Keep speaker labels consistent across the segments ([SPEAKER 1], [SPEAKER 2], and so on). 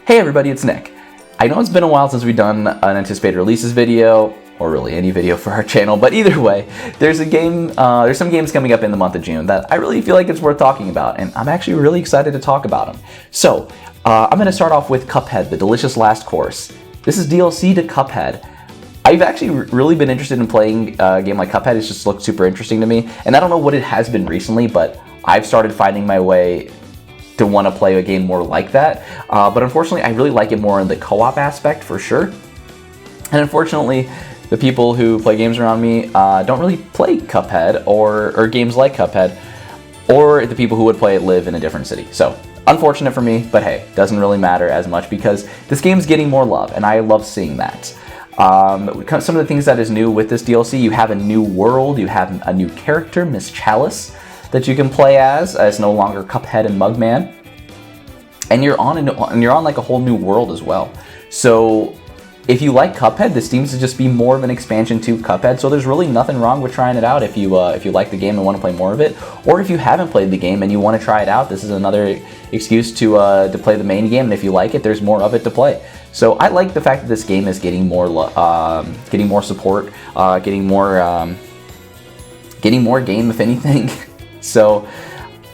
[SPEAKER 1] Hey everybody, it's Nick. I know it's been a while since we've done an anticipated releases video, or really any video for our channel, but either way, there's some games coming up in the month of June that I really feel like it's worth talking about, and I'm actually really excited to talk about them. So, I'm going to start off with Cuphead, The Delicious Last Course. This is DLC to Cuphead. I've actually really been interested in playing a game like Cuphead. It's just looked super interesting to me, and I don't know what it has been recently, but I've started finding my way to want to play a game more like that, but unfortunately I really like it more in the co-op aspect for sure. And unfortunately, the people who play games around me don't really play Cuphead or games like Cuphead, or the people who would play it live in a different city. So unfortunate for me, but hey, doesn't really matter as much because this game's getting more love, and I love seeing that. Some of the things that is new with this DLC: you have a new world, you have a new character, Miss Chalice, that you can play as no longer Cuphead and Mugman, and you're on like a whole new world as well. So if you like Cuphead, this seems to just be more of an expansion to Cuphead. So there's really nothing wrong with trying it out if you like the game and want to play more of it, or if you haven't played the game and you want to try it out. This is another excuse to play the main game, and if you like it, there's more of it to play. So I like the fact that this game is getting more support, getting more game, if anything. So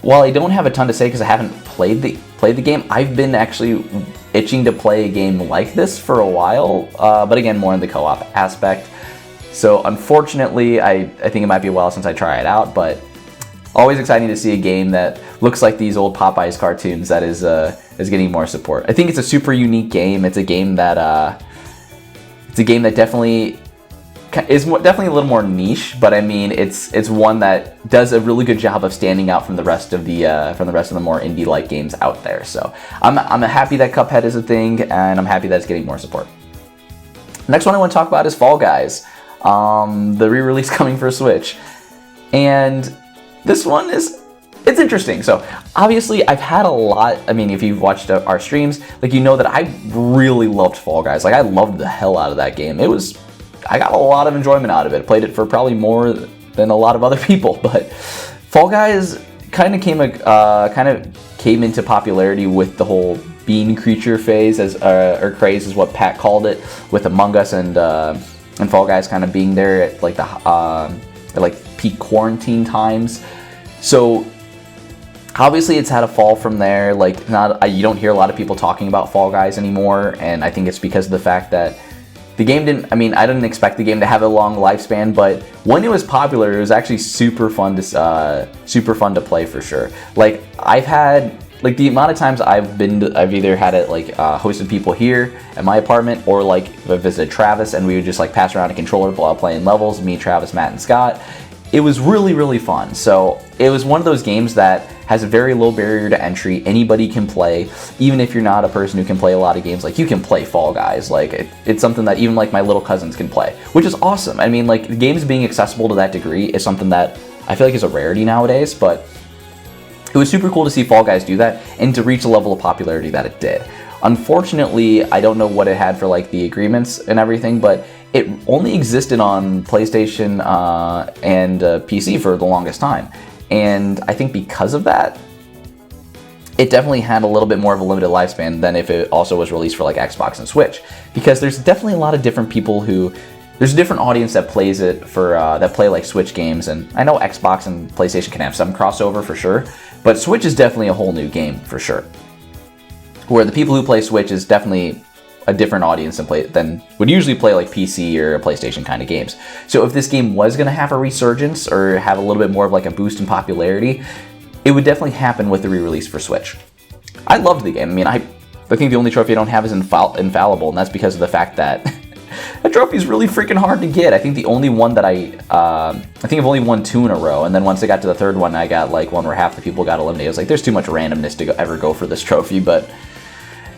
[SPEAKER 1] while I don't have a ton to say because I haven't played the game, I've been actually itching to play a game like this for a while, but again, more in the co-op aspect. So unfortunately, I think it might be a while since I try it out, but always exciting to see a game that looks like these old Popeyes cartoons that is getting more support. I think it's a super unique game. It's a game that definitely is definitely a little more niche, but I mean it's one that does a really good job of standing out from the rest of the more indie-like games out there. So I'm happy that Cuphead is a thing, and I'm happy that it's getting more support. Next one I want to talk about is Fall Guys, the re-release coming for Switch, and this one it's interesting. So obviously I've had a lot. I mean, if you've watched our streams, like, you know that I really loved Fall Guys. Like, I loved the hell out of that game. I got a lot of enjoyment out of it. Played it for probably more than a lot of other people, but Fall Guys kind of came into popularity with the whole bean creature phase, or craze is what Pat called it, with Among Us and Fall Guys kind of being there at like at peak quarantine times. So obviously it's had a fall from there. Like, you don't hear a lot of people talking about Fall Guys anymore, and I think it's because of the fact that the game I didn't expect the game to have a long lifespan, but when it was popular, it was actually super fun to play for sure. Like, I've had, like, the amount of times I've either had it hosted people here at my apartment, or like I visited Travis and we would just like pass around a controller while playing levels, me, Travis, Matt, and Scott. It was really, really fun. So it was one of those games that has a very low barrier to entry. Anybody can play, even if you're not a person who can play a lot of games. Like, you can play Fall Guys. Like, it's something that even like my little cousins can play, which is awesome. I mean, like, games being accessible to that degree is something that I feel like is a rarity nowadays, but it was super cool to see Fall Guys do that and to reach the level of popularity that it did. Unfortunately, I don't know what it had for like the agreements and everything, but it only existed on PlayStation and PC for the longest time. And I think because of that, it definitely had a little bit more of a limited lifespan than if it also was released for like Xbox and Switch. Because there's definitely a lot of different people there's a different audience that plays it that play like Switch games. And I know Xbox and PlayStation can have some crossover for sure, but Switch is definitely a whole new game for sure. Where the people who play Switch is definitely a different audience than would usually play like PC or PlayStation kind of games. So if this game was going to have a resurgence or have a little bit more of like a boost in popularity, it would definitely happen with the re-release for Switch. I loved the game. I mean, I think the only trophy I don't have is Infallible, and that's because of the fact that that trophy is really freaking hard to get. I think the only one that I think I've only won 2 in a row, and then once I got to the third one, I got like one where half the people got eliminated. I was like, there's too much randomness to ever go for this trophy, but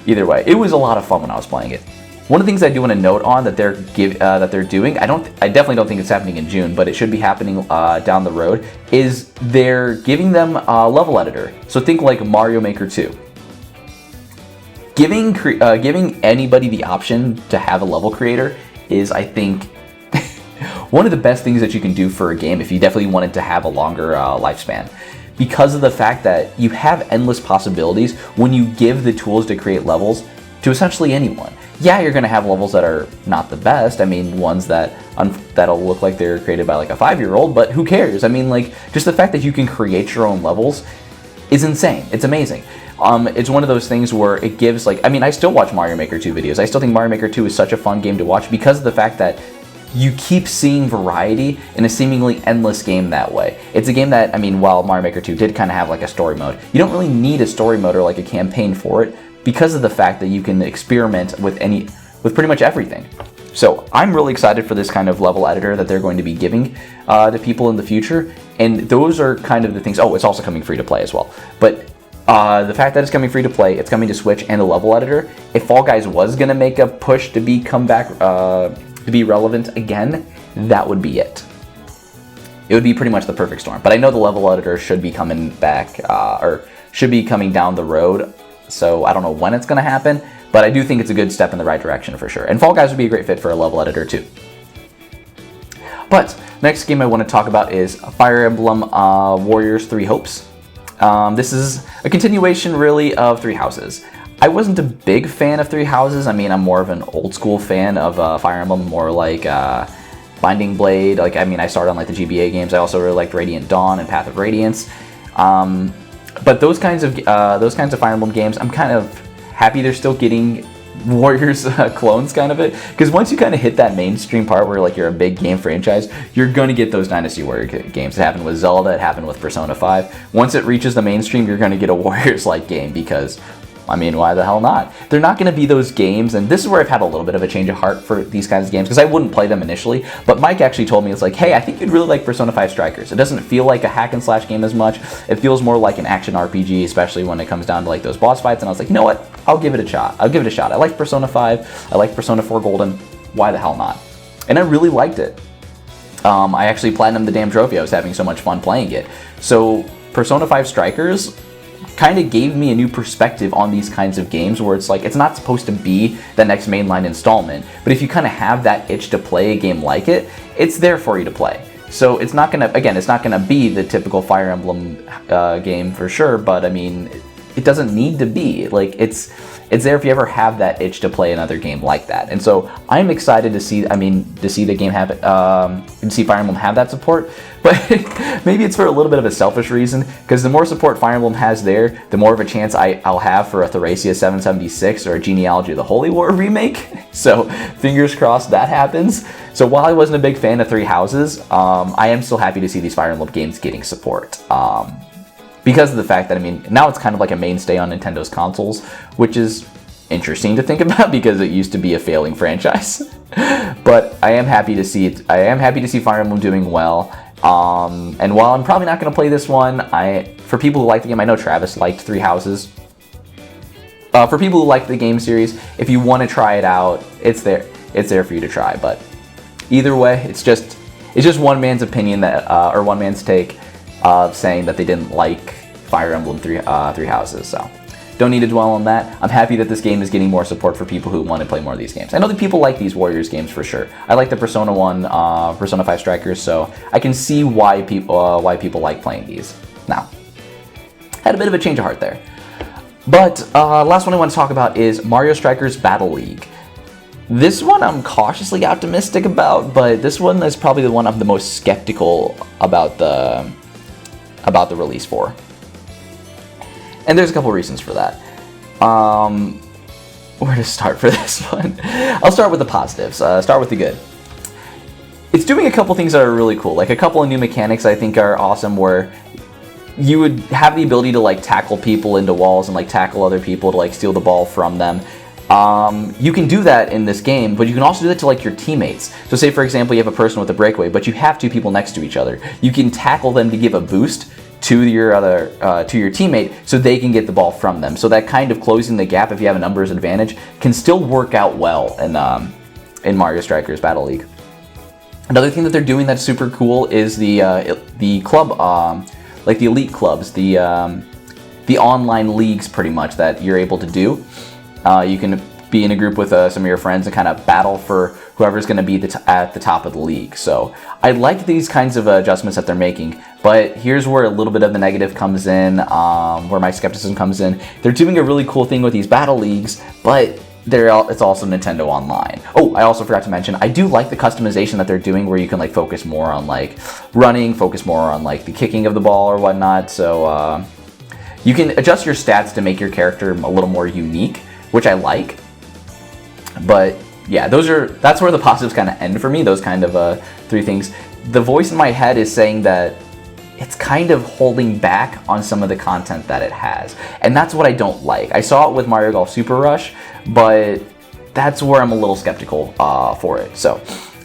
[SPEAKER 1] either way, it was a lot of fun when I was playing it. One of the things I do want to note on that they're doing, I definitely don't think it's happening in June, but it should be happening down the road, is they're giving them a level editor. So think like Mario Maker 2. Giving anybody the option to have a level creator is, I think, one of the best things that you can do for a game if you definitely want it to have a longer lifespan. Because of the fact that you have endless possibilities when you give the tools to create levels to essentially anyone. Yeah, you're going to have levels that are not the best. I mean, ones that'll look like they're created by like a 5-year-old, but who cares? I mean, like, just the fact that you can create your own levels is insane. It's amazing. It's one of those things where it gives, like, I mean, I still watch Mario Maker 2 videos. I still think Mario Maker 2 is such a fun game to watch because of the fact that you keep seeing variety in a seemingly endless game that way. It's a game that, I mean, while Mario Maker 2 did kind of have like a story mode, you don't really need a story mode or like a campaign for it because of the fact that you can experiment with pretty much everything. So I'm really excited for this kind of level editor that they're going to be giving to people in the future. And those are kind of the things. Oh, it's also coming free to play as well. But the fact that it's coming free to play, it's coming to Switch and the level editor. If Fall Guys was going to make a push to come back to be relevant again, that would be it. It would be pretty much the perfect storm. But I know the level editor should be coming back, or should be coming down the road. So I don't know when it's going to happen, but I do think it's a good step in the right direction for sure. And Fall Guys would be a great fit for a level editor too. But next game I want to talk about is Fire Emblem Warriors 3 Hopes. This is a continuation really of Three Houses. I wasn't a big fan of Three Houses. I mean, I'm more of an old school fan of Fire Emblem, more like Binding Blade. Like, I mean, I started on like the GBA games. I also really liked Radiant Dawn and Path of Radiance. But those kinds of Fire Emblem games, I'm kind of happy they're still getting Warriors clones kind of it, because once you kind of hit that mainstream part where like you're a big game franchise, you're going to get those Dynasty Warrior games. It happened with Zelda, it happened with Persona 5. Once it reaches the mainstream, you're going to get a Warriors-like game because, I mean, why the hell not? They're not going to be those games, and this is where I've had a little bit of a change of heart for these kinds of games, because I wouldn't play them initially, but Mike actually told me, it's like, hey, I think you'd really like Persona 5 Strikers. It doesn't feel like a hack and slash game as much. It feels more like an action RPG, especially when it comes down to like those boss fights, and I was like, you know what? I'll give it a shot. I like Persona 5. I like Persona 4 Golden. Why the hell not? And I really liked it. I actually platinumed the damn trophy. I was having so much fun playing it. So Persona 5 Strikers kind of gave me a new perspective on these kinds of games where it's like, it's not supposed to be the next mainline installment, but if you kind of have that itch to play a game like it, it's there for you to play. So it's not gonna, again, it's not gonna be the typical Fire Emblem game for sure, but I mean, it doesn't need to be. Like, it's there if you ever have that itch to play another game like that. And so I'm excited to see, the game have, to see Fire Emblem have that support. But maybe it's for a little bit of a selfish reason, because the more support Fire Emblem has there, the more of a chance I'll have for a Thracia 776 or a Genealogy of the Holy War remake. So fingers crossed that happens. So while I wasn't a big fan of Three Houses, I am still happy to see these Fire Emblem games getting support. Because of the fact that, I mean, now it's kind of like a mainstay on Nintendo's consoles, which is interesting to think about because it used to be a failing franchise. But I am happy to see it. I am happy to see Fire Emblem doing well. And while I'm probably not going to play this one, for people who like the game, I know Travis liked Three Houses. For people who like the game series, if you want to try it out, it's there. It's there for you to try. But either way, it's just one man's opinion that, or one man's take of saying that they didn't like Fire Emblem Three Houses. So don't need to dwell on that. I'm happy that this game is getting more support for people who want to play more of these games. I know that people like these Warriors games for sure. I like the Persona 1, Persona 5 Strikers, so I can see why people like playing these. Now, had a bit of a change of heart there. But last one I want to talk about is Mario Strikers Battle League. This one I'm cautiously optimistic about, but this one is probably the one I'm the most skeptical about the release for. And there's a couple reasons for that. Where to start for this one? I'll start with the positives. Start with the good. It's doing a couple things that are really cool. Like a couple of new mechanics I think are awesome, where you would have the ability to like tackle people into walls and like tackle other people to like steal the ball from them. You can do that in this game, but you can also do that to like your teammates. So say for example you have a person with a breakaway, but you have two people next to each other. You can tackle them to give a boost to your teammate so they can get the ball from them. So that kind of closing the gap, if you have a numbers advantage, can still work out well in Mario Strikers Battle League. Another thing that they're doing that's super cool is the club, like the elite clubs, the online leagues pretty much that you're able to do. You can be in a group with some of your friends and kind of battle for whoever's going to be at the top of the league. So I like these kinds of adjustments that they're making, but here's where a little bit of the negative comes in, where my skepticism comes in. They're doing a really cool thing with these battle leagues, but it's also Nintendo Online. Oh, I also forgot to mention, I do like the customization that they're doing where you can like focus more on like running, focus more on like the kicking of the ball or whatnot. So you can adjust your stats to make your character a little more unique, which I like. But yeah, that's where the positives kind of end for me, those kind of 3 things. The voice in my head is saying that it's kind of holding back on some of the content that it has. And that's what I don't like. I saw it with Mario Golf Super Rush, but that's where I'm a little skeptical for it. So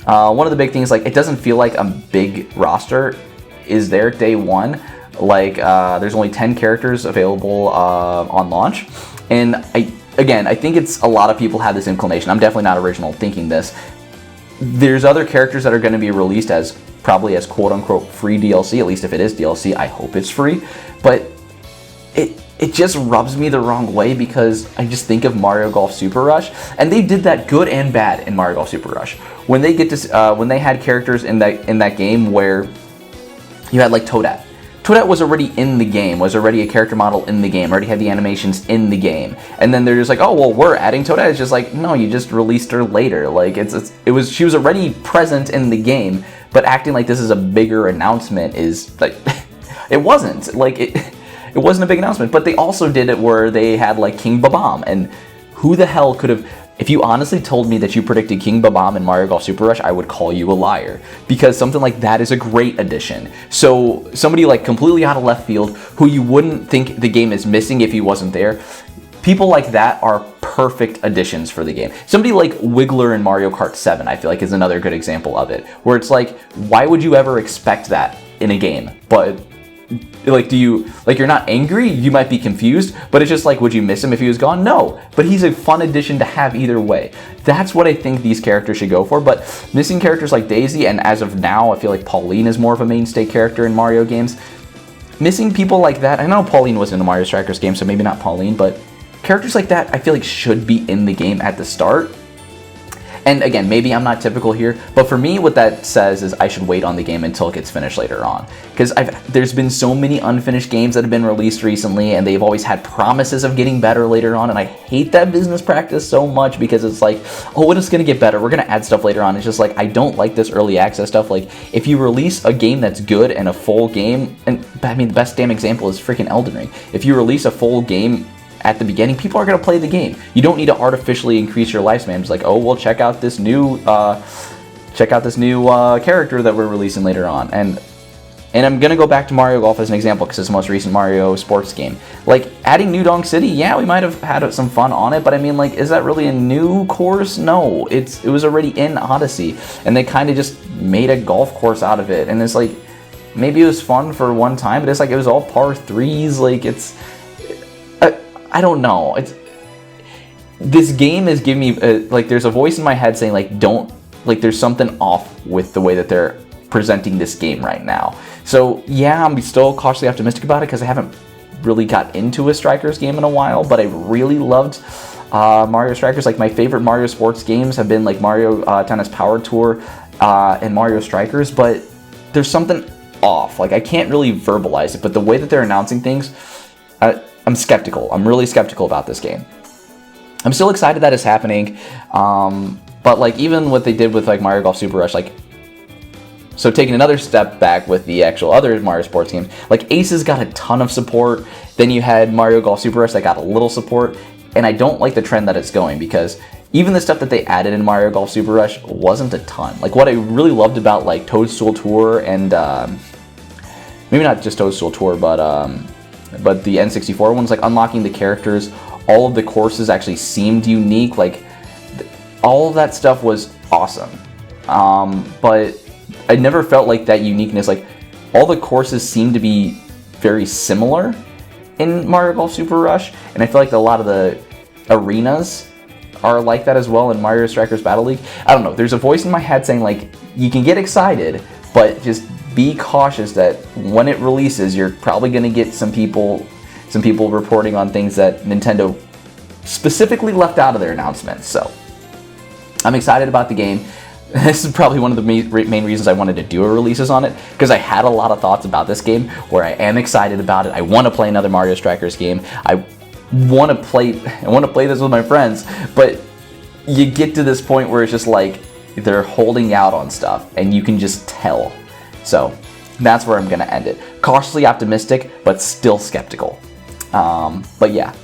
[SPEAKER 1] one of the big things, like, it doesn't feel like a big roster is there day one. Like, there's only 10 characters available on launch. And I think it's a lot of people have this inclination. I'm definitely not original thinking this. There's other characters that are going to be released as probably as quote-unquote free DLC, at least if it is DLC, I hope it's free, but it just rubs me the wrong way because I just think of Mario Golf Super Rush, and they did that good and bad in Mario Golf Super Rush. When they when they had characters in that game where you had like Toadette. Toadette was already in the game, was already a character model in the game, already had the animations in the game. And then they're just like, oh, well, we're adding Toadette. It's just like, no, you just released her later. Like, she was already present in the game, but acting like this is a bigger announcement is, like, it wasn't. Like, it wasn't a big announcement. But they also did it where they had, like, King Babam. And who the hell could have... If you honestly told me that you predicted King Babam in Mario Golf Super Rush, I would call you a liar. Because something like that is a great addition. So somebody like completely out of left field, who you wouldn't think the game is missing if he wasn't there, people like that are perfect additions for the game. Somebody like Wiggler in Mario Kart 7, I feel like, is another good example of it. Where it's like, why would you ever expect that in a game? But... like, you're not angry, you might be confused, but it's just like, would you miss him if he was gone? No, but he's a fun addition to have either way. That's what I think these characters should go for, but missing characters like Daisy, and as of now, I feel like Pauline is more of a mainstay character in Mario games. Missing people like that, I know Pauline was in the Mario Strikers game, so maybe not Pauline, but characters like that I feel like should be in the game at the start. And again, maybe I'm not typical here, but for me, what that says is I should wait on the game until it gets finished later on. Because there's been so many unfinished games that have been released recently, and they've always had promises of getting better later on, and I hate that business practice so much because it's like, oh, it's going to get better, we're going to add stuff later on. It's just like, I don't like this early access stuff. Like, if you release a game that's good and a full game, and I mean, the best damn example is freaking Elden Ring. If you release a full game at the beginning, people are going to play the game. You don't need to artificially increase your lifespan. It's like, oh, well, check out this new character that we're releasing later on. And I'm going to go back to Mario Golf as an example because it's the most recent Mario sports game. Like, adding New Donk City, yeah, we might have had some fun on it, but I mean, like, is that really a new course? No, it was already in Odyssey, and they kind of just made a golf course out of it. And it's like, maybe it was fun for one time, but it's like, it was all par threes. Like, I don't know. This game is giving me like, there's a voice in my head saying like, there's something off with the way that they're presenting this game right now. So yeah, I'm still cautiously optimistic about it because I haven't really got into a Strikers game in a while, but I really loved Mario Strikers. Like, my favorite Mario sports games have been like Mario Tennis Power Tour and Mario Strikers, but there's something off. Like, I can't really verbalize it, but the way that they're announcing things, I'm skeptical. I'm really skeptical about this game. I'm still excited that it's happening, but like, even what they did with like Mario Golf Super Rush, like, so taking another step back with the actual other Mario sports games, like Aces got a ton of support. Then you had Mario Golf Super Rush that got a little support, and I don't like the trend that it's going because even the stuff that they added in Mario Golf Super Rush wasn't a ton. Like, what I really loved about like Toadstool Tour and maybe not just Toadstool Tour, but the N64 ones, like unlocking the characters, all of the courses actually seemed unique. Like, all of that stuff was awesome. But I never felt like that uniqueness. Like, all the courses seemed to be very similar in Mario Golf Super Rush, and I feel like a lot of the arenas are like that as well in Mario Strikers Battle League. I don't know. There's a voice in my head saying like, you can get excited, but just be cautious that when it releases, you're probably going to get some people reporting on things that Nintendo specifically left out of their announcements. So I'm excited about the game. This is probably one of the main reasons I wanted to do a releases on it, because I had a lot of thoughts about this game where I am excited about it. I want to play another Mario Strikers game. I want to play this with my friends, but you get to this point where it's just like they're holding out on stuff, and you can just tell. So that's where I'm gonna end it. Cautiously optimistic, but still skeptical. But yeah,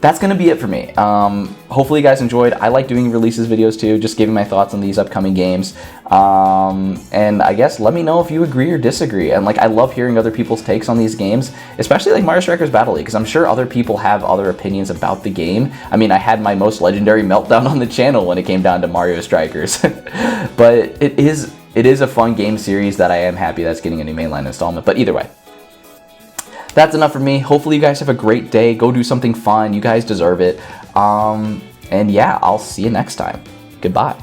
[SPEAKER 1] that's gonna be it for me. Hopefully you guys enjoyed. I like doing releases videos too, just giving my thoughts on these upcoming games. And I guess let me know if you agree or disagree. And like, I love hearing other people's takes on these games, especially like Mario Strikers Battle League, because I'm sure other people have other opinions about the game. I mean, I had my most legendary meltdown on the channel when it came down to Mario Strikers. But it is a fun game series that I am happy that's getting a new mainline installment. But either way, that's enough for me. Hopefully you guys have a great day. Go do something fun. You guys deserve it. And yeah, I'll see you next time. Goodbye.